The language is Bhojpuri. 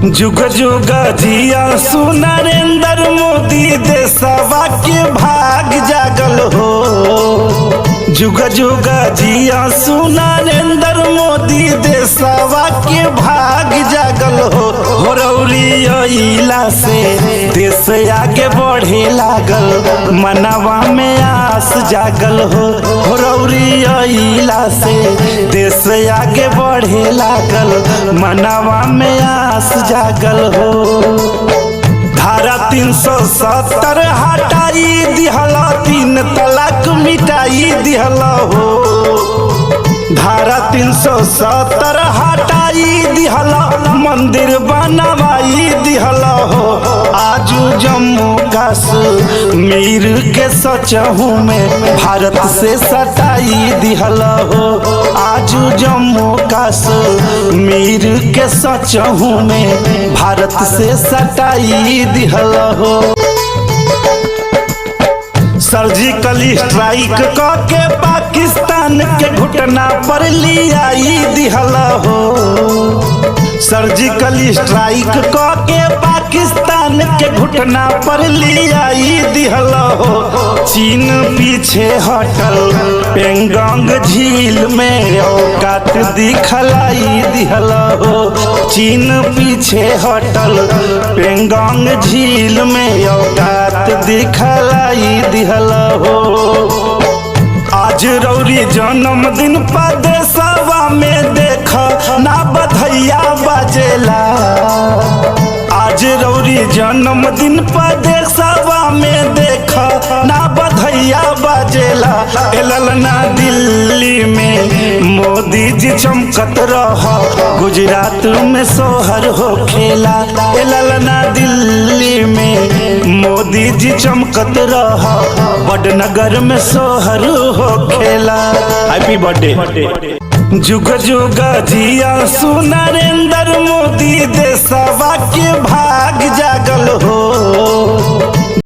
जुग जुग जिया सु नरेंद्र मोदी देशवा के भाग जागल हो। जुग जुग जिया सु नरेंद्र मोदी देशवा के भाग जागल हो। रौरी अइला से देश आगे बढ़े लागल, मनवा में आस जागल हो। रौरी अइला से देश आगे बढ़े लागल, मनवा में आस जागल हो। धारा 370 हटाई दिहला, 3 तलाक मिटाई दिहला हो। धारा 370 हटाई दिहला, मंदिर बनवाई दिहला हो। आजू जम्मू कश्मीर के सचहू में भारत से सटाई दिहला हो। आजू जम्मू कश्मीर के सचहू में भारत से सटाई दिहला हो। सर्जिकल स्ट्राइक के पाकिस्तान के घुटना पर लियाई दिहला हो। सर्जिकल स्ट्राइक के पाकिस्तान के घुटना पर लियाई दिहला हो। चीन पीछे हटल, पेंगोंग झील में औकात दिखलाई दिहला हो। चीन पीछे हटल, पेंगोंग झील में औकात दिखलाई दिहला हो। आज रौरी जन्मदिन पर देशवा में देख ना बधैया बजेला। आज रौरी जन्मदिन पर देशवा में देख ना बधैया बजेला। ललना दिल्ली में मोदी जी चमकत रह, गुजरात में सोहर हो खेला। ललना दिल्ली में मोदी जी चमकत रह, वडनगर में सोहर हो खेला। Happy birthday. जुग जुग जिया सु नरेंद्र मोदी देशवा के भाग